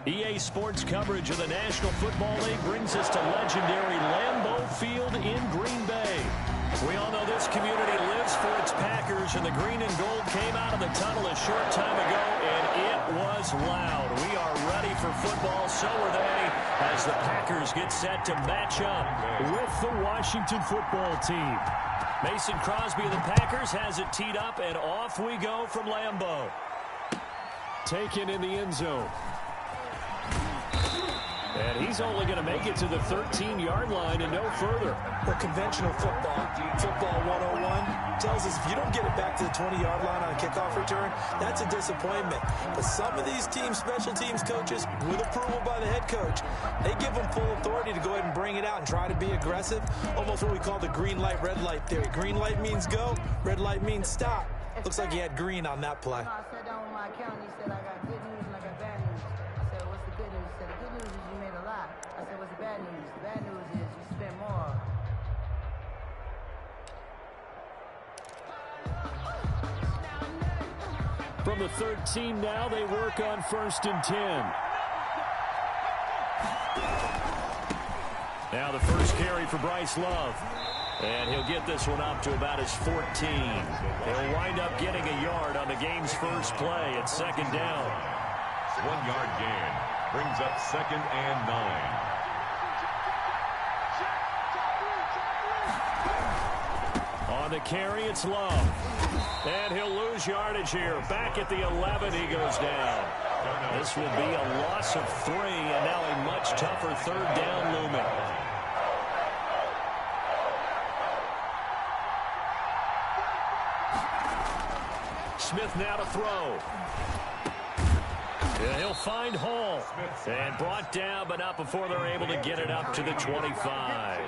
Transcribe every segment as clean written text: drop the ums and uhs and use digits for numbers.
EA Sports coverage of the National Football League brings us to legendary Lambeau Field in Green Bay. We all know this community lives for its Packers, and the green and gold came out of the tunnel a short time ago, and it was loud. We are ready for football, so are they, as the Packers get set to match up with the Washington football team. Mason Crosby of the Packers has it teed up, and off we go from Lambeau. Taken in the end zone. And he's only going to make it to the 13-yard line and no further. Well, conventional football 101, tells us if you don't get it back to the 20-yard line on a kickoff return, that's a disappointment. But some of these special teams coaches, with approval by the head coach, they give them full authority to go ahead and bring it out and try to be aggressive. Almost what we call the green light, red light theory. Green light means go, red light means stop. Looks like he had green on that play. I sat down with my accountant. He said, I got good news and I got bad news. I said, what's the good news? He said, the good news is you made a lot. I said, what's the bad news? The bad news is you spent more. From the 13 now, they work on 1st and 10. Now the first carry for Bryce Love. And he'll get this one up to about his 14. He'll wind up getting a yard on the game's first play at 2nd down. 1-yard gain brings up 2nd and 9. On the carry, it's Love. And he'll lose yardage here. Back at the 11, he goes down. This will be a loss of 3, and now a much tougher 3rd down looming. Smith now to throw. And he'll find Hall. And brought down, but not before they're able to get it up to the 25.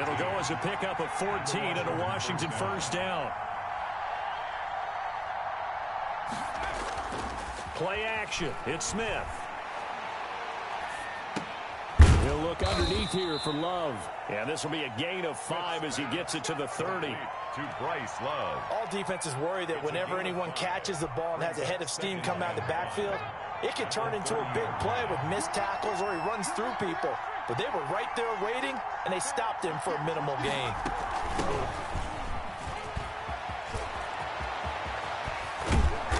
It'll go as a pickup of 14 and a Washington 1st down. Play action. It's Smith. He'll look underneath here for Love. And this will be a gain of 5 as he gets it to the 30. To Bryce Love. All defenses worry that whenever anyone catches the ball and has a head of steam come out of the backfield, it can turn into a big play with missed tackles or he runs through people. But they were right there waiting, and they stopped him for a minimal gain.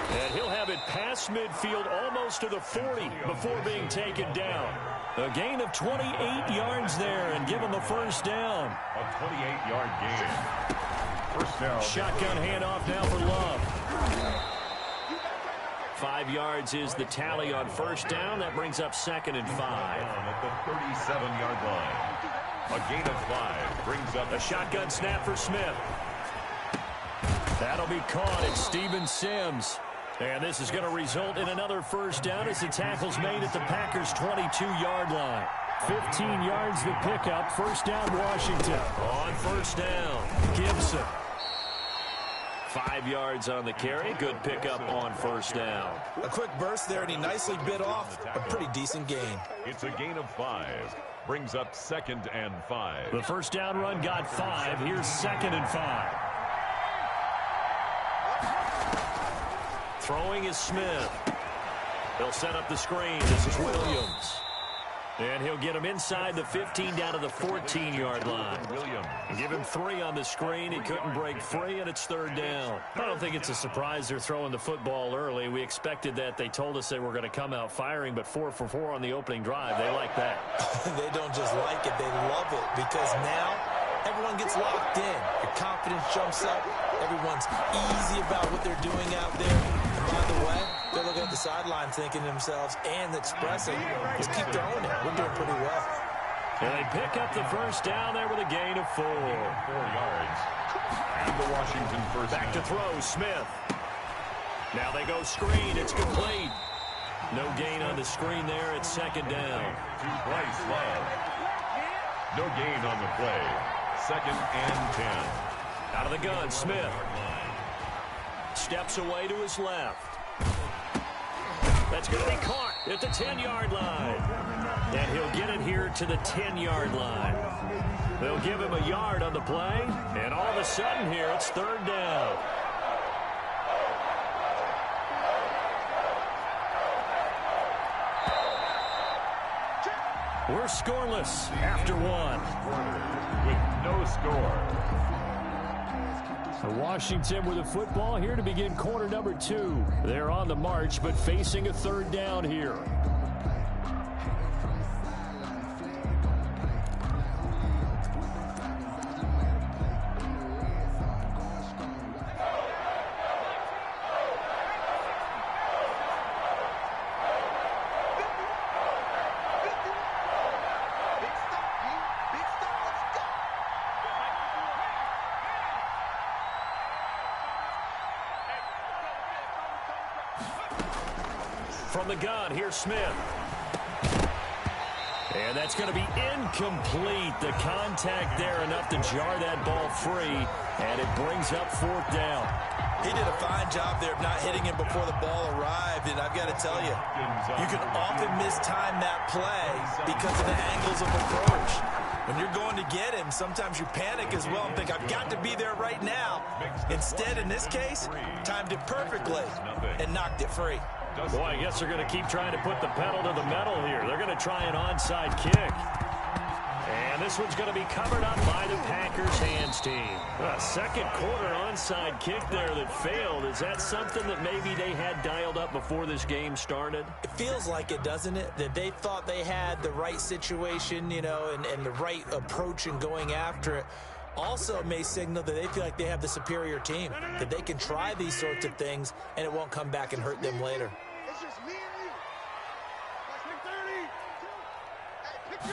And he'll have it past midfield almost to the 40 before being taken down. A gain of 28 yards there and give him the 1st down. A 28-yard gain. 1st down. Shotgun handoff now for Love. 5 yards is the tally on 1st down. That brings up 2nd and 5. At the 37-yard line. A gain of 5 brings up a shotgun snap for Smith. That'll be caught. It's Steven Sims. And this is going to result in another 1st down as the tackle's made at the Packers' 22-yard line. 15 yards the pickup. 1st down, Washington. On 1st down, Gibson. 5 yards on the carry. Good pickup on 1st down. A quick burst there, and he nicely bit off a pretty decent gain. It's a gain of 5. Brings up 2nd and 5. The 1st down run got 5. Here's 2nd and 5. Throwing is Smith. They'll set up the screen. This is Williams. And he'll get him inside the 15 down to the 14-yard line. Williams. Give him 3 on the screen. He couldn't break free, and it's 3rd down. I don't think it's a surprise they're throwing the football early. We expected that. They told us they were going to come out firing, but 4 for 4 on the opening drive. They like that. They don't just like it. They love it because now everyone gets locked in. Your confidence jumps up. Everyone's easy about what they're doing out there. And by the way, they're looking at the sideline thinking to themselves and expressing, just keep throwing it. We're doing pretty well. And they pick up the 1st down there with a gain of 4. 4 yards. And the Washington 1st Back to throw, Smith. Now they go screen. It's complete. No gain on the screen there. It's 2nd down. To Bryce Love. No gain on the play. 2nd and 10. Out of the gun, Smith. Steps away to his left. That's going to be caught at the 10-yard line. And he'll get it here to the 10-yard line. They'll give him a yard on the play. And all of a sudden here, it's 3rd down. We're scoreless after one. With no score. Washington with the football here to begin quarter number 2. They're on the march, but facing a third down here. From the gun, here's Smith. And that's going to be incomplete. The contact there enough to jar that ball free, and it brings up fourth down. He did a fine job there of not hitting him before the ball arrived, and I've got to tell you, you can often mistime that play because of the angles of approach. When you're going to get him, sometimes you panic as well and think, I've got to be there right now. Instead, in this case, timed it perfectly and knocked it free. Boy, I guess they're going to keep trying to put the pedal to the metal here. They're going to try an onside kick. And this one's going to be covered up by the Packers hands team. A second quarter onside kick there that failed. Is that something that maybe they had dialed up before this game started? It feels like it, doesn't it? That they thought they had the right situation, you know, and the right approach in going after it. Also, it may signal that they feel like they have the superior team, that they can try these sorts of things, and it won't come back and hurt them later. It's just me and you. That's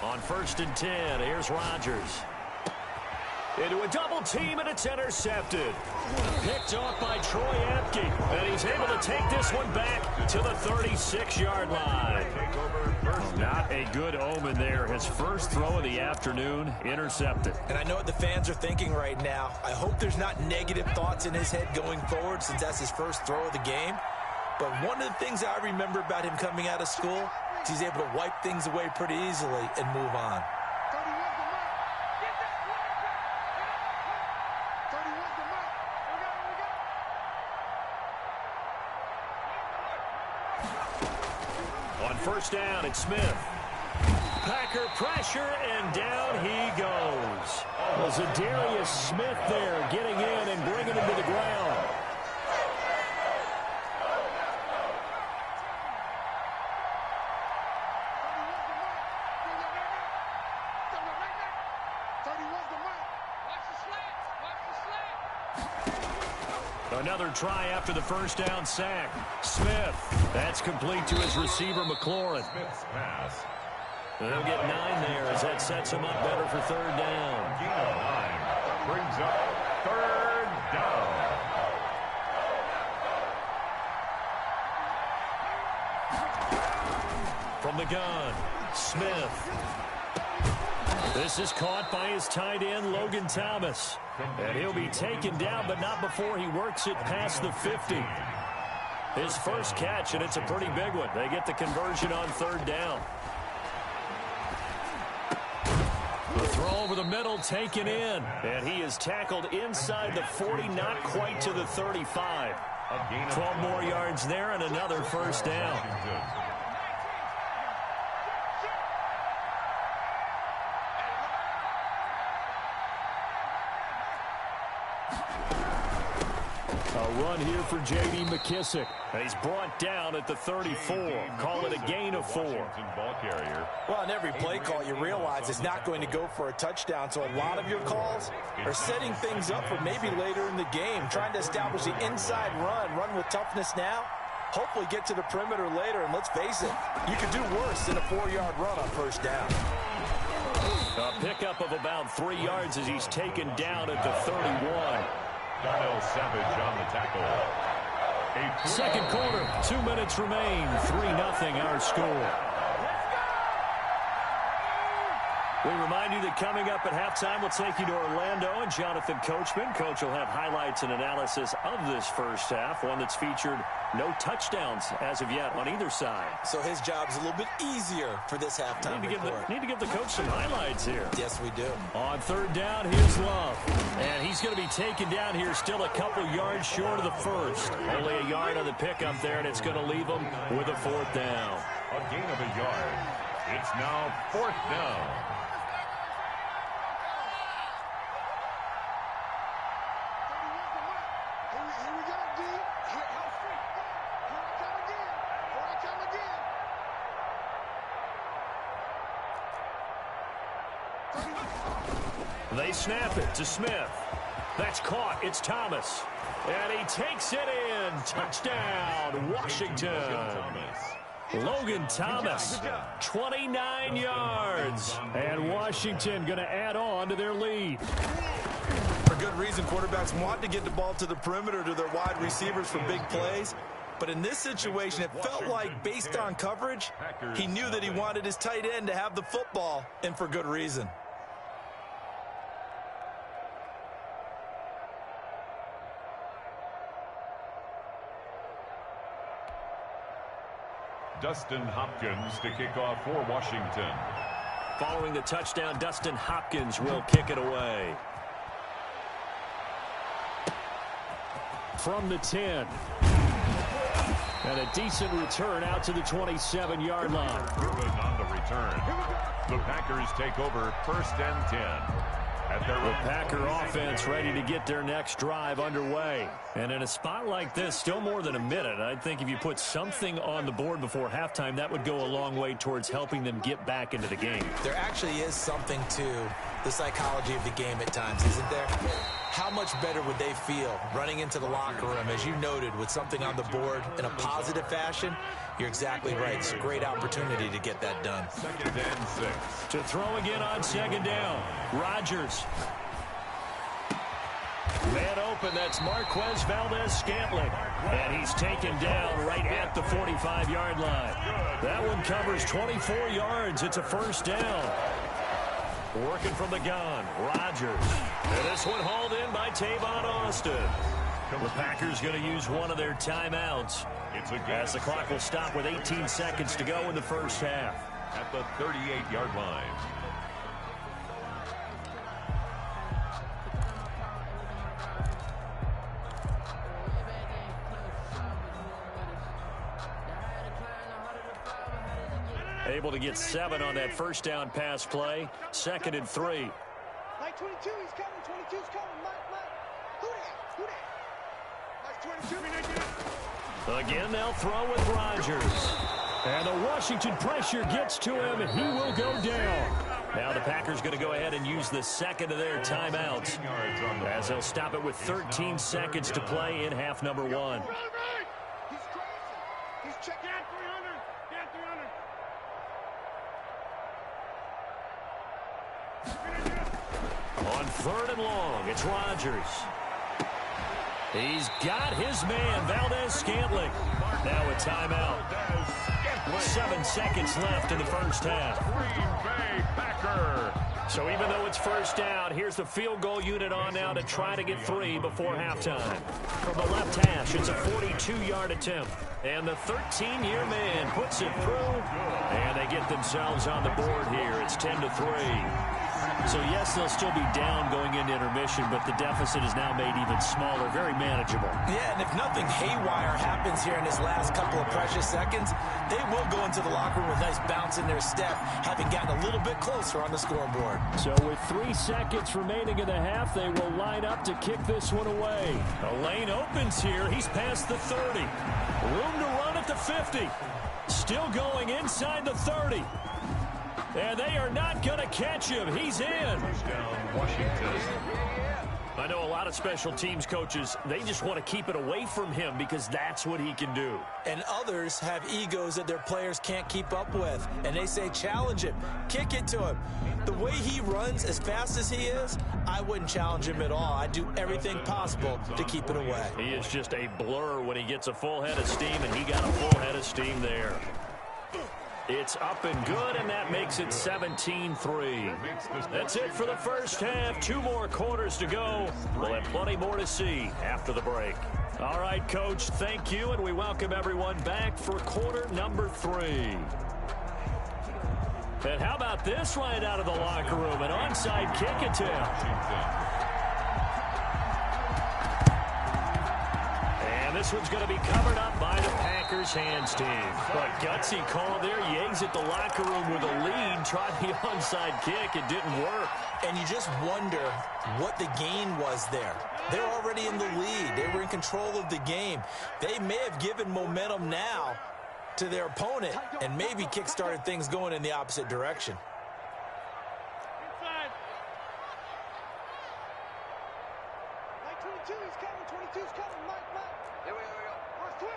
30. On 1st and 10, here's Rodgers. Into a double team, and it's intercepted. Picked off by Troy Apke, and he's able to take this one back to the 36-yard line. Not a good omen there. His first throw of the afternoon, intercepted. And I know what the fans are thinking right now. I hope there's not negative thoughts in his head going forward since that's his first throw of the game. But one of the things I remember about him coming out of school is he's able to wipe things away pretty easily and move on. On 1st down, it's Smith. Packer pressure, and down he goes. Well, Zadarius Smith there getting in and bringing him to the ground. Another try after the first down sack. Smith, that's complete to his receiver, McLaurin. Smith's pass. They'll get 9 there as that sets him up better for third down. Gain of 9 brings up third down. From the gun, Smith. This is caught by his tight end, Logan Thomas. And he'll be taken down, but not before he works it past the 50. His first catch, and it's a pretty big one. They get the conversion on third down. The throw over the middle taken in. And he is tackled inside the 40, not quite to the 35. 12 more yards there and another first down. A run here for J.D. McKissick. He's brought down at the 34. Call it a gain of 4. Ball carrier. Well, on every play call, you realize it's not going to go for a touchdown. So a lot of your calls are setting things up for maybe later in the game, trying to establish the inside run with toughness now, hopefully get to the perimeter later. And let's face it, you could do worse than a 4-yard run on first down. A pickup of about 3 yards as he's taken down at the 31. Darnell Savage on the tackle. Second quarter, 2 minutes remain. 3-0 our score. We remind you that coming up at halftime, we'll take you to Orlando and Jonathan Coachman. Coach will have highlights and analysis of this first half, one that's featured no touchdowns as of yet on either side. So his job's a little bit easier for this halftime report. Need to give the coach some highlights here. Yes, we do. On third down, here's Love. And he's going to be taken down here still a couple yards short of the first. Only a yard on the pickup there, and it's going to leave him with a fourth down. A gain of a yard. It's now 4th down. Here we go, D. Here I come again. Here I come again. They snap it to Smith. That's caught. It's Thomas. And he takes it in. Touchdown, Washington. Logan Thomas, 29 yards. And Washington going to add on to their lead. For good reason, quarterbacks want to get the ball to the perimeter to their wide receivers for big plays. But in this situation, it felt like, based on coverage, he knew that he wanted his tight end to have the football, and for good reason. Dustin Hopkins to kick off for Washington. Following the touchdown, Dustin Hopkins will kick it away. From the 10. And a decent return out to the 27-yard line. Good on the return. The Packers take over 1st and 10. At their the Packer offense ready to get their next drive underway. And in a spot like this, still more than a minute, I think if you put something on the board before halftime, that would go a long way towards helping them get back into the game. There actually is something to the psychology of the game at times, isn't there? How much better would they feel running into the locker room, as you noted, with something on the board in a positive fashion? You're exactly right. It's a great opportunity to get that done. 2nd and 6. To throw again on 2nd down. Rodgers. Man open, that's Marquez Valdez-Scantling. And he's taken down right at the 45-yard line. That one covers 24 yards. It's a 1st down. Working from the gun, Rodgers. And this one hauled in by Tavon Austin. The Packers going to use one of their timeouts as the clock will stop with 18 seconds to go in the first half. At the 38-yard line. Able to get 7 on that 1st down pass play. 2nd and 3. Mike 22, he's coming. 22's coming. Mike. Who that? Mike 22. Again, they'll throw with Rodgers. And the Washington pressure gets to him, and he will go down. Now the Packers going to go ahead and use the 2nd of their timeouts, as they'll stop it with 13 seconds to play in half number 1. He's crazy. He's checking out 300. Down 300. On 3rd and long, it's Rodgers. He's got his man, Valdez-Scantling. Now a timeout. 7 seconds left in the first half. Green Bay Packer. So even though it's 1st down, here's the field goal unit on now to try to get 3 before halftime. From the left hash, it's a 42-yard attempt. And the 13-year man puts it through. And they get themselves on the board here. It's 10-3. So, yes, they'll still be down going into intermission, but the deficit is now made even smaller, very manageable. Yeah, and if nothing haywire happens here in this last couple of precious seconds, they will go into the locker room with a nice bounce in their step, having gotten a little bit closer on the scoreboard. So with 3 seconds remaining in the half, they will line up to kick this one away. A lane opens here. He's past the 30. Room to run at the 50. Still going inside the 30. And they are not going to catch him. He's in. Touchdown, Washington. I know a lot of special teams coaches, they just want to keep it away from him because that's what he can do. And others have egos that their players can't keep up with. And they say, challenge him. Kick it to him. The way he runs, as fast as he is, I wouldn't challenge him at all. I'd do everything possible to keep it away. He is just a blur when he gets a full head of steam, and he got a full head of steam there. It's up and good, and that makes it 17-3. That's it for the first half. 2 more quarters to go. We'll have plenty more to see after the break. All right, Coach, thank you, and we welcome everyone back for quarter number 3. And how about this right out of the locker room? An onside kick attempt. And this one's going to be covered up by the Packers hands team. But gutsy call there. He exit the locker room with a lead. Tried the onside kick. It didn't work. And you just wonder what the gain was there. They're already in the lead. They were in control of the game. They may have given momentum now to their opponent and maybe kick-started things going in the opposite direction. Inside. Mike 22, he's coming. 22's coming. Mike. Here we go. Watch twist.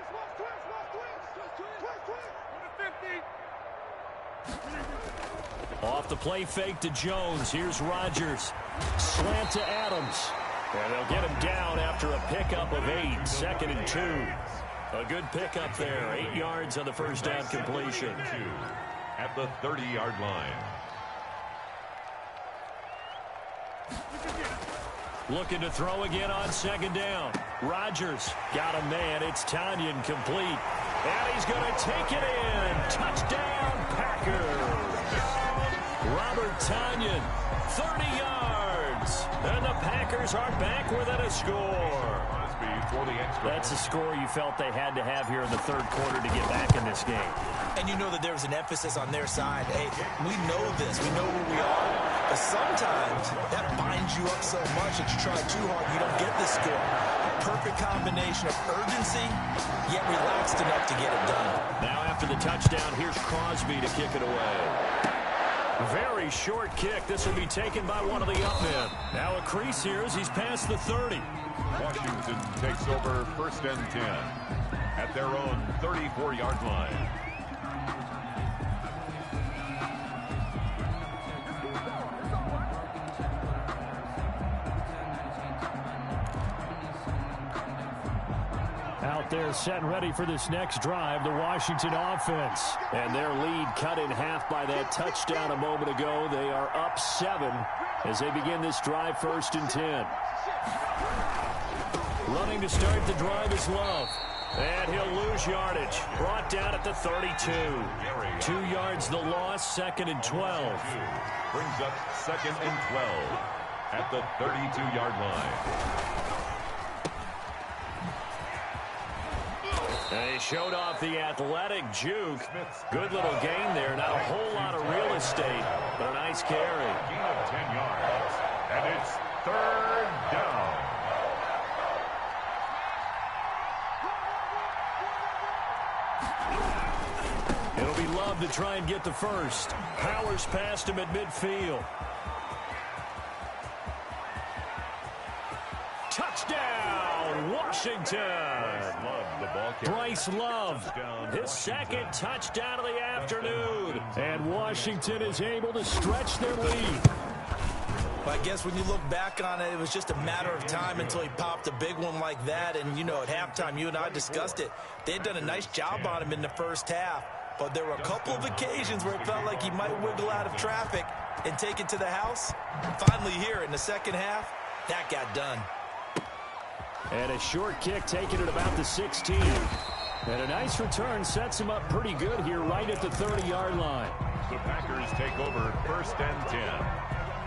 Off the play fake to Jones. Here's Rodgers. Slant to Adams. And they'll get him down after a pickup of 8. 2nd and 2. A good pickup there. 8 yards on the first down completion. At the 30-yard line. Looking to throw again on 2nd down. Rodgers got a man. It's Tanyan complete. And he's going to take it in. Touchdown, Packers. Robert Tanyan, 30 yards. And the Packers are back within a score. That's a score you felt they had to have here in the third quarter to get back in this game. And you know that there was an emphasis on their side. Hey, we know this. We know where we are. But sometimes that binds you up so much that you try too hard, you don't get the score. A perfect combination of urgency, yet relaxed enough to get it done. Now after the touchdown, here's Crosby to kick it away. Very short kick. This will be taken by one of the up men. Now a crease here as he's past the 30. Washington takes over 1st and 10 at their own 34-yard line. Out there set and ready for this next drive, the Washington offense. And their lead cut in half by that touchdown a moment ago. They are up 7 as they begin this drive 1st and 10. Running to start the drive is Love. And he'll lose yardage. Brought down at the 32. 2 yards the loss, 2nd and 12. Brings up 2nd and 12 at the 32-yard line. And he showed off the athletic juke. Good little gain there. Not a whole lot of real estate, but a nice carry. Gain of 10 yards. And it's 3rd down. It'll be Love to try and get the first. Powers past him at midfield. Touchdown, Washington. Bryce Love, his 2nd touchdown of the afternoon. And Washington is able to stretch their lead. But I guess when you look back on it, it was just a matter of time until he popped a big one like that. And, you know, at halftime, you and I discussed it. They had done a nice job on him in the first half. But there were a couple of occasions where it felt like he might wiggle out of traffic and take it to the house. Finally here in the second half, that got done. And a short kick taken at about the 16. And a nice return sets him up pretty good here right at the 30-yard line. The Packers take over 1st and 10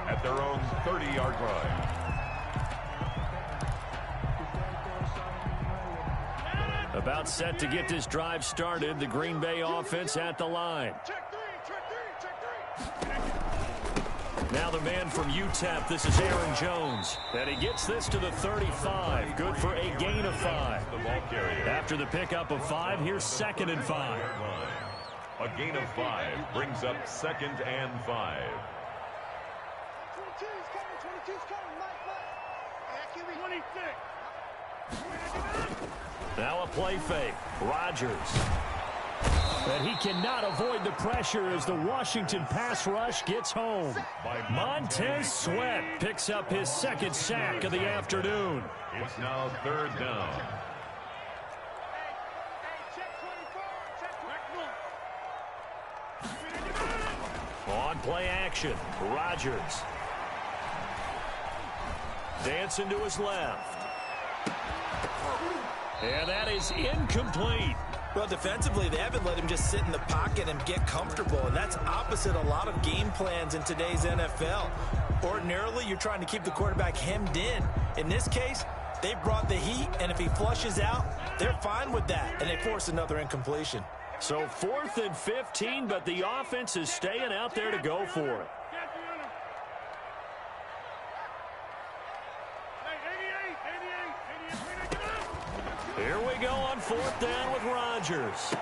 at their own 30-yard line. About set to get this drive started. The Green Bay offense at the line. Check three. Now the man from UTEP, this is Aaron Jones. And he gets this to the 35. Good for a gain of 5. After the pickup of 5, here's 2nd and 5. A gain of 5 brings up 2nd and 5. 22's coming. Mike. Give me 26. Now a play fake. Rodgers. But he cannot avoid the pressure as the Washington pass rush gets home. Montez Sweat picks up his 2nd sack of the afternoon. It's now 3rd down. On play action, Rodgers. Dancing to his left. And that is incomplete. Well, defensively, they haven't let him just sit in the pocket and get comfortable, and that's opposite a lot of game plans in today's NFL. Ordinarily, you're trying to keep the quarterback hemmed in. In this case, They brought the heat, and if he flushes out, they're fine with that, and they force another incompletion. So 4th and 15, but the offense is staying out there to go for it. Here we go on 4th down with Rodgers.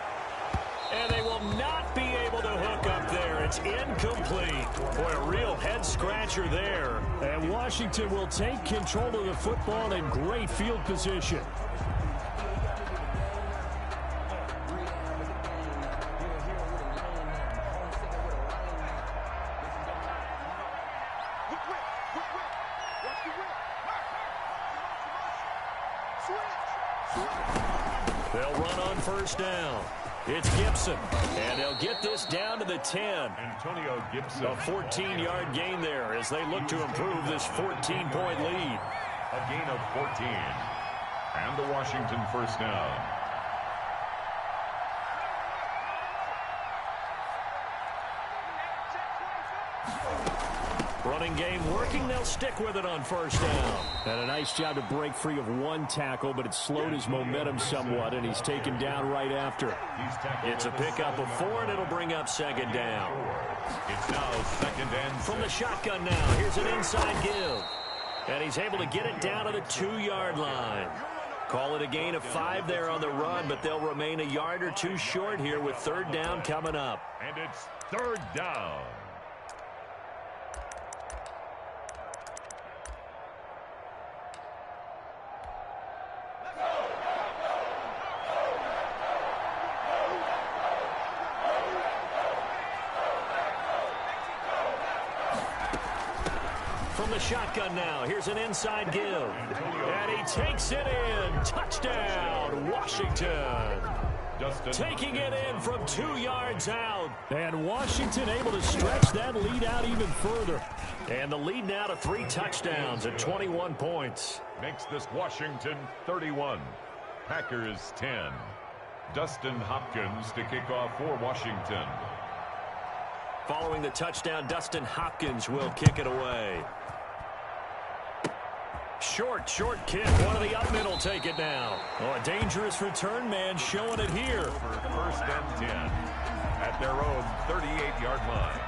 And they will not be able to hook up there. It's incomplete. Boy, a real head-scratcher there. And Washington will take control of the football in great field position. They'll run on 1st down. It's Gibson, and they'll get this down to the 10. Antonio Gibson. A 14-yard gain there as they look to improve this 14-point lead. A gain of 14. And the Washington 1st down. Running game working. They'll stick with it on 1st down. And a nice job to break free of one tackle, but it slowed his momentum somewhat, and he's taken down right after. It's a pickup of 4, and it'll bring up 2nd down. It's now 2nd and 6. From the shotgun now, here's an inside give. And he's able to get it down to the 2-yard line. Call it a gain of 5 there on the run, but they'll remain a yard or 2 short here with 3rd down coming up. And it's 3rd down. From the shotgun now, here's an inside give. And he takes it in. Touchdown, Washington. Taking it in from 2 yards out. And Washington able to stretch that lead out even further. And the lead now to 3 touchdowns at 21 points. Makes this Washington 31. Packers 10. Dustin Hopkins to kick off for Washington. Following the touchdown, Dustin Hopkins will kick it away. Short kick. One of the up middle take it now. Oh, a dangerous return man showing it here. For 1st and 10 at their own 38-yard line.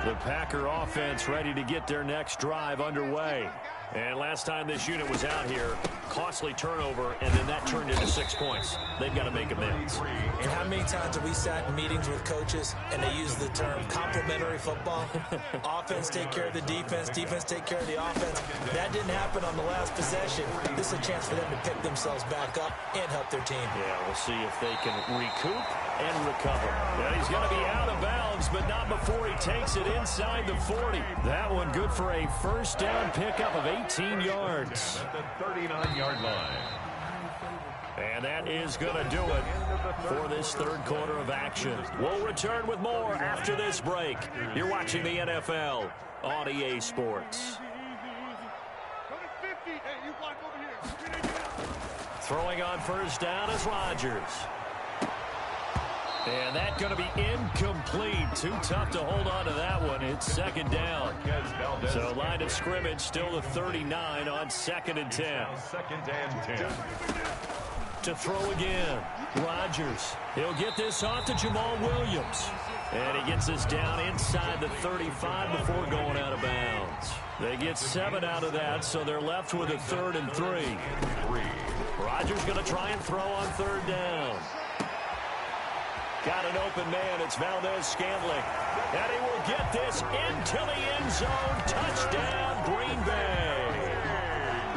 The Packer offense ready to get their next drive underway. And last time this unit was out here, costly turnover, and then that turned into 6 points. They've got to make amends. And how many times have we sat in meetings with coaches and they use the term complementary football? Offense take care of the defense, defense take care of the offense. That didn't happen on the last possession. This is a chance for them to pick themselves back up and help their team. Yeah, we'll see if they can recoup and recover. Yeah, he's going to be out of bounds, but not before he takes it inside the 40. That one good for a 1st down pickup of 18 yards. At the 39-yard line. And that is going to do it for this 3rd quarter of action. We'll return with more after this break. You're watching the NFL on EA Sports. Throwing on 1st down is Rodgers. And that's going to be incomplete. Too tough to hold on to that one. It's 2nd down. So line of scrimmage still the 39 on 2nd and 10. 2nd and 10. To throw again. Rodgers. He'll get this off to Jamal Williams. And he gets this down inside the 35 before going out of bounds. They get 7 out of that, so they're left with a 3rd and 3. Rodgers going to try and throw on 3rd down. Got an open man. It's Valdez-Scantling. And he will get this into the end zone. Touchdown, Green Bay.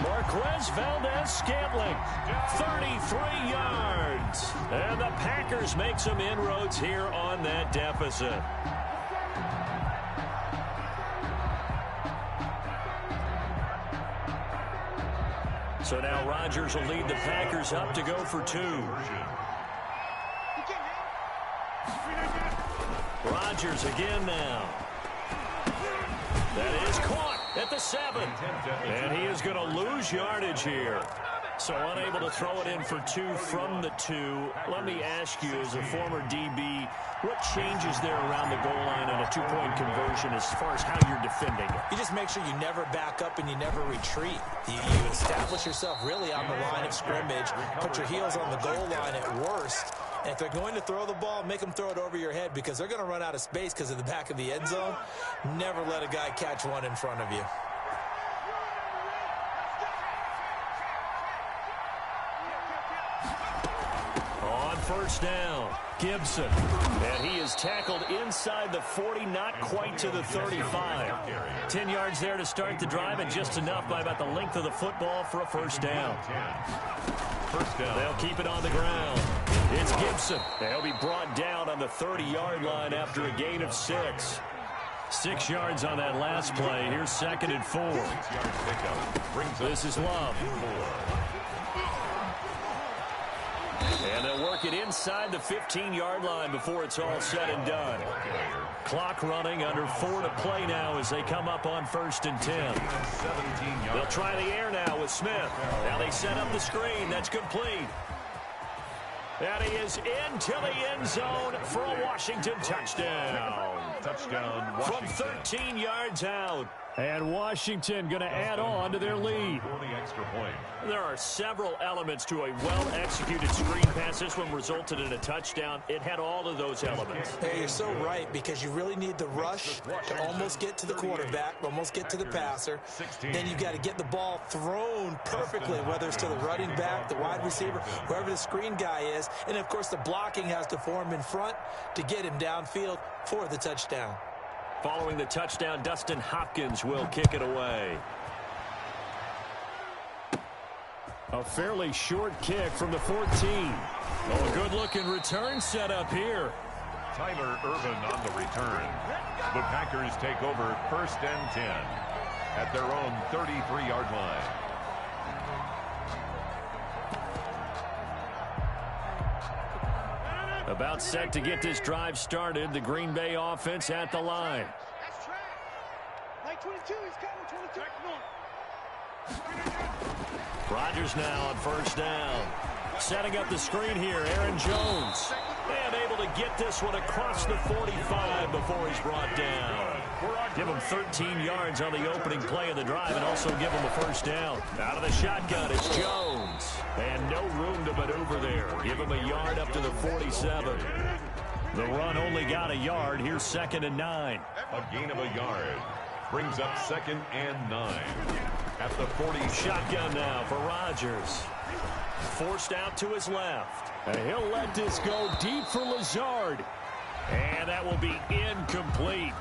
Marquez Valdez-Scantling, 33 yards. And the Packers make some inroads here on that deficit. So now Rodgers will lead the Packers up to go for 2. Rodgers again now. That is caught at the 7. And he is going to lose yardage here. So unable to throw it in for 2 from the 2. Let me ask you, as a former DB, what changes there around the goal line on a 2-point conversion as far as how you're defending it? You just make sure you never back up and you never retreat. You establish yourself really on the line of scrimmage, put your heels on the goal line at worst. And if they're going to throw the ball, make them throw it over your head because they're going to run out of space because of the back of the end zone. Never let a guy catch one in front of you. On first down, Gibson. And he is tackled inside the 40, not quite to the 35. 10 yards there to start the drive, and just enough by about the length of the football for a first down. They'll keep it on the ground. It's Gibson. They'll be brought down on the 30-yard line after a gain of 6. 6 yards on that last play. Here's 2nd and 4. This is Love. And they'll work it inside the 15-yard line before it's all said and done. Clock running, under 4 to play now as they come up on 1st and 10. They'll try the air now with Smith. Now they set up the screen. That's complete. And he is into the end zone for a Washington touchdown. Touchdown, Washington. From 13 yards out. And Washington going to add on to their lead. For the extra point. There are several elements to a well-executed screen pass. This one resulted in a touchdown. It had all of those elements. Hey, you're so right, because you really need the rush to almost get to the quarterback, almost get to the passer. Then you've got to get the ball thrown perfectly, whether it's to the running back, the wide receiver, whoever the screen guy is. And, of course, the blocking has to form in front to get him downfield for the touchdown. Following the touchdown, Dustin Hopkins will kick it away. A fairly short kick from the 14. Oh, a good-looking return set up here. Tyler Irvin on the return. The Packers take over 1st and 10 at their own 33-yard line. About set to get this drive started. The Green Bay offense at the line. That's track. Like 22, he's coming. 22. Rodgers now on first down. Setting up the screen here, Aaron Jones. And able to get this one across the 45 before he's brought down. Give him 13 yards on the opening play of the drive and also give him a first down. Out of the shotgun, it's Jones. And no room to maneuver there. Give him a yard up to the 47. The run only got a yard. Here's 2nd and 9. A gain of a yard brings up 2nd and 9 at the 40. Shotgun now for Rodgers. Forced out to his left. And he'll let this go deep for Lazard. And that will be incomplete.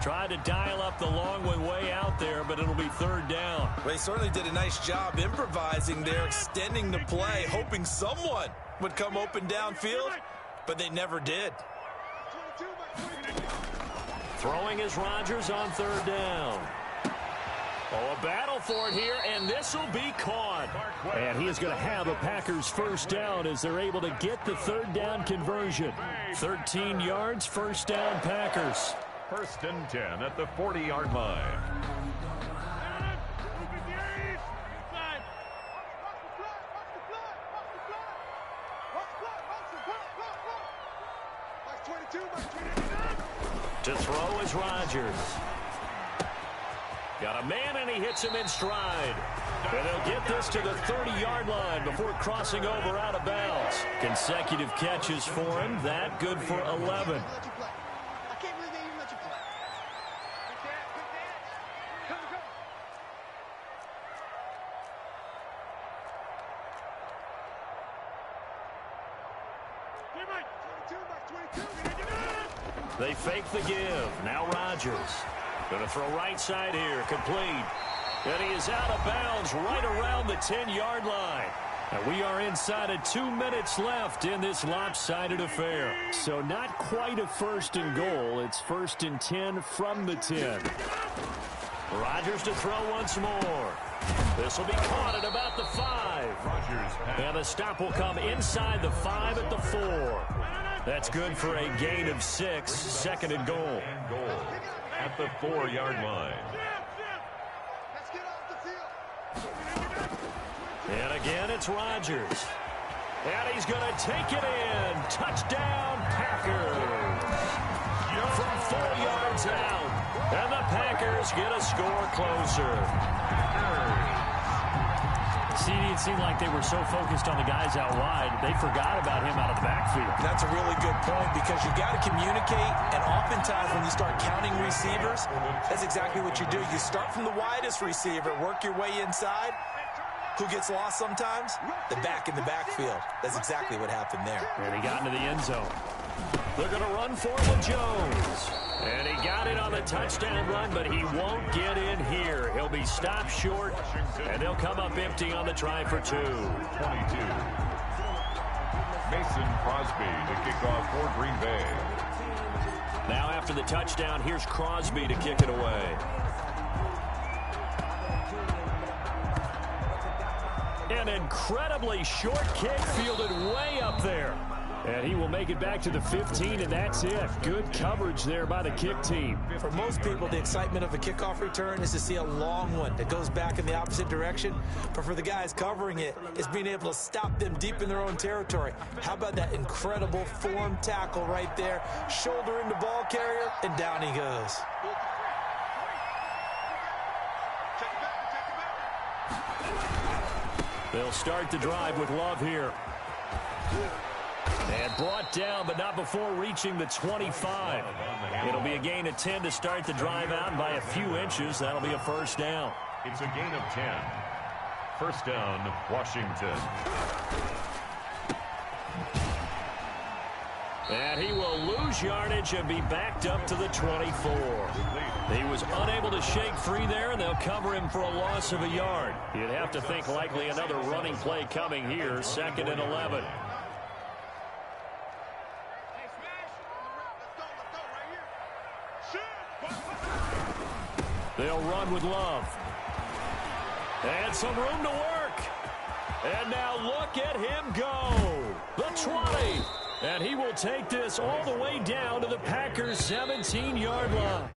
Tried to dial up the long one way out there, but it'll be 3rd down. Well, they certainly did a nice job improvising there, extending the play, hoping someone would come open downfield, but they never did. Throwing is Rodgers on 3rd down. Oh, a battle for it here, and this will be caught. And he is going to have a Packers first down as they're able to get the 3rd down conversion. 13 yards, first down Packers. 1st and 10 at the 40-yard line. To throw is Rodgers. Got a man, and he hits him in stride. And they'll get this to the 30-yard line before crossing over out of bounds. Consecutive catches for him. That good for 11. They fake the give. Now Rodgers. Going to throw right side here. Complete. And he is out of bounds right around the 10-yard line. And we are inside of 2 minutes left in this lopsided affair. So not quite a 1st and goal. It's 1st and 10 from the 10. Rodgers to throw once more. This will be caught at about the 5. And the stop will come inside the 5 at the 4. That's good for a gain of 6. 2nd and goal. At the 4-yard line. And again, it's Rodgers. And he's going to take it in. Touchdown, Packers. From 4 yards out. And the Packers get a score closer. It seemed like they were so focused on the guys out wide, they forgot about him out of the backfield. That's a really good point because you got to communicate, and oftentimes when you start counting receivers, that's exactly what you do. You start from the widest receiver, work your way inside. Who gets lost sometimes? The back in the backfield. That's exactly what happened there. And he got into the end zone. They're going to run for it with Jones. And he got it on the touchdown run, but he won't get in here. He'll be stopped short, and they'll come up empty on the try for 2. 22. Mason Crosby to kick off for Green Bay. Now after the touchdown, here's Crosby to kick it away. An incredibly short kick fielded way up there. And he will make it back to the 15, and that's it. Good coverage there by the kick team. For most people, the excitement of a kickoff return is to see a long one that goes back in the opposite direction. But for the guys covering it, it's being able to stop them deep in their own territory. How about that incredible form tackle right there? Shoulder into ball carrier, and down he goes. They'll start the drive with Love here. And brought down, but not before reaching the 25. It'll be a gain of 10 to start the drive out, and by a few inches, that'll be a first down. It's a gain of 10. First down, Washington. And he will lose yardage and be backed up to the 24. He was unable to shake free there, and they'll cover him for a loss of a yard. You'd have to think likely another running play coming here, 2nd and 11. They'll run with Love. And some room to work. And now look at him go. The 20. And he will take this all the way down to the Packers' 17-yard line.